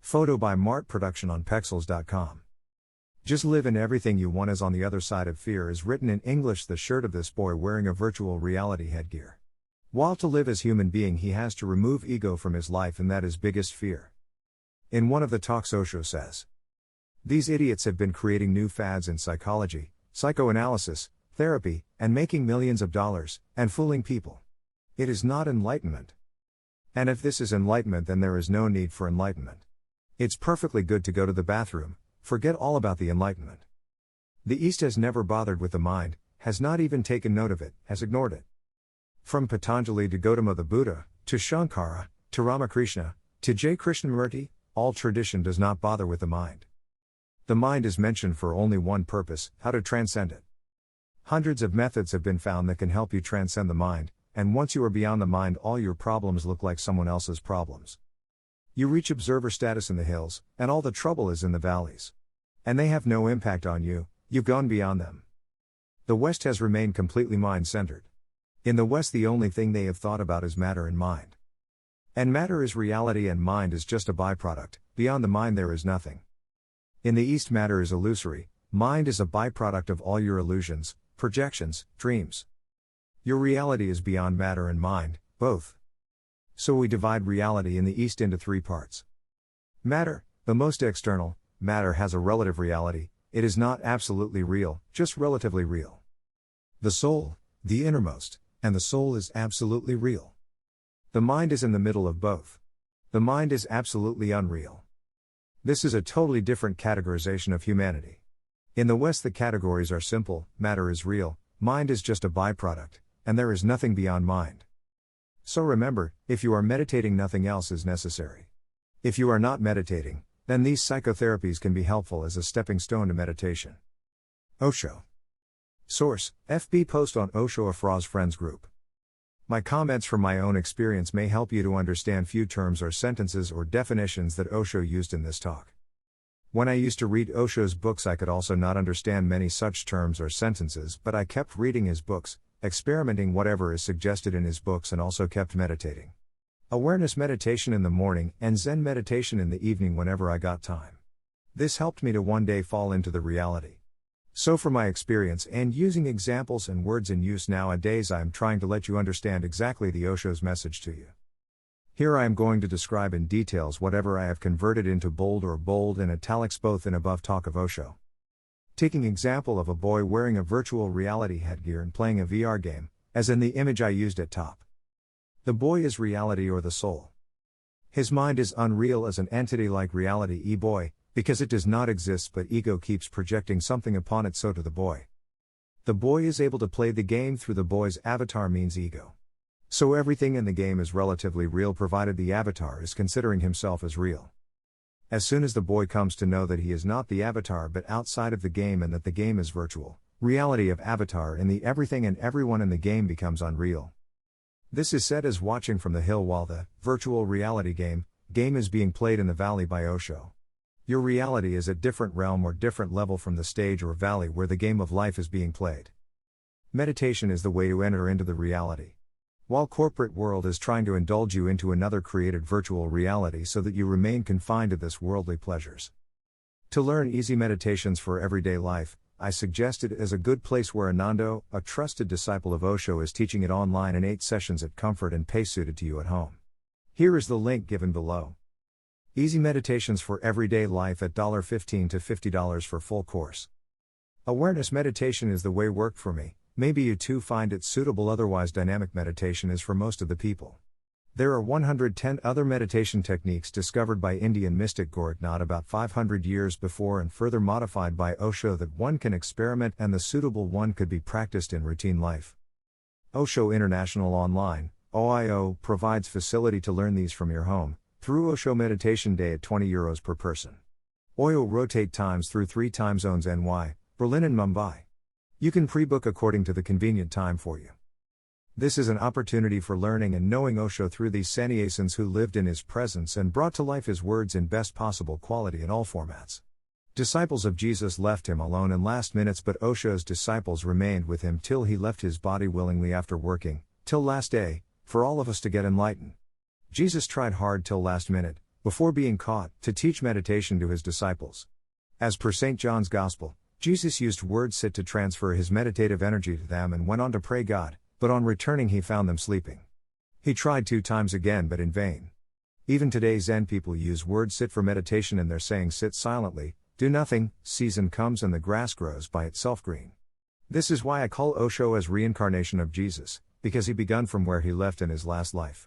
Photo by Mart Production on Pexels.com. Just live in everything you want is on the other side of fear is written in English the shirt of this boy wearing a virtual reality headgear. While to live as human being he has to remove ego from his life and that is biggest fear. In one of the talks Osho says, "These idiots have been creating new fads in psychology, psychoanalysis, therapy, and making millions of dollars, and fooling people. It is not enlightenment. And if this is enlightenment then there is no need for enlightenment. It's perfectly good to go to the bathroom, forget all about the enlightenment. The East has never bothered with the mind, has not even taken note of it, has ignored it. From Patanjali to Gautama the Buddha, to Shankara, to Ramakrishna, to J. Krishnamurti, all tradition does not bother with the mind. The mind is mentioned for only one purpose, how to transcend it. Hundreds of methods have been found that can help you transcend the mind, and once you are beyond the mind all your problems look like someone else's problems. You reach observer status in the hills, and all the trouble is in the valleys. And they have no impact on you, you've gone beyond them. The West has remained completely mind-centered. In the West the only thing they have thought about is matter and mind. And matter is reality and mind is just a byproduct, beyond the mind there is nothing. In the East matter is illusory, mind is a byproduct of all your illusions, projections, dreams. Your reality is beyond matter and mind, both. So we divide reality in the East into three parts. Matter, the most external, matter has a relative reality, it is not absolutely real, just relatively real. The soul, the innermost, and the soul is absolutely real. The mind is in the middle of both. The mind is absolutely unreal. This is a totally different categorization of humanity. In the West the categories are simple, matter is real, mind is just a byproduct, and there is nothing beyond mind. So remember, if you are meditating nothing else is necessary. If you are not meditating, then these psychotherapies can be helpful as a stepping stone to meditation. Osho. Source, FB post on Osho Afra's Friends Group. My comments from my own experience may help you to understand few terms or sentences or definitions that Osho used in this talk. When I used to read Osho's books I could also not understand many such terms or sentences, but I kept reading his books, experimenting whatever is suggested in his books and also kept meditating. Awareness meditation in the morning and Zen meditation in the evening whenever I got time. This helped me to one day fall into the reality. So from my experience and using examples and words in use nowadays I am trying to let you understand exactly the Osho's message to you. Here I am going to describe in details whatever I have converted into bold or bold and italics both in above talk of Osho. Taking example of a boy wearing a virtual reality headgear and playing a VR game, as in the image I used at top. The boy is reality or the soul. His mind is unreal as an entity like reality e-boy, because it does not exist but ego keeps projecting something upon it so to the boy. The boy is able to play the game through the boy's avatar means ego. So everything in the game is relatively real provided the avatar is considering himself as real. As soon as the boy comes to know that he is not the avatar but outside of the game and that the game is virtual, reality of avatar in the everything and everyone in the game becomes unreal. This is said as watching from the hill while the virtual reality game is being played in the valley by Osho. Your reality is at different realm or different level from the stage or valley where the game of life is being played. Meditation is the way to enter into the reality. While corporate world is trying to indulge you into another created virtual reality so that you remain confined to this worldly pleasures. To learn easy meditations for everyday life, I suggest it as a good place where Anando, a trusted disciple of Osho, is teaching it online in 8 sessions at comfort and pace suited to you at home. Here is the link given below. Easy meditations for everyday life at $15 to $50 for full course. Awareness meditation is the way worked for me, maybe you too find it suitable otherwise dynamic meditation is for most of the people. There are 110 other meditation techniques discovered by Indian mystic Goraknath about 500 years before and further modified by Osho that one can experiment and the suitable one could be practiced in routine life. Osho International Online, OIO, provides facility to learn these from your home, through Osho Meditation Day at €20 per person. OIO rotate times through 3 time zones NY, Berlin and Mumbai. You can pre-book according to the convenient time for you. This is an opportunity for learning and knowing Osho through these sannyasins who lived in his presence and brought to life his words in best possible quality in all formats. Disciples of Jesus left him alone in last minutes but Osho's disciples remained with him till he left his body willingly after working, till last day, for all of us to get enlightened. Jesus tried hard till last minute, before being caught, to teach meditation to his disciples. As per St. John's Gospel, Jesus used word sit to transfer his meditative energy to them and went on to pray God, but on returning he found them sleeping. He tried 2 times again but in vain. Even today Zen people use word sit for meditation in their saying sit silently, do nothing, season comes and the grass grows by itself green. This is why I call Osho as reincarnation of Jesus, because he begun from where he left in his last life.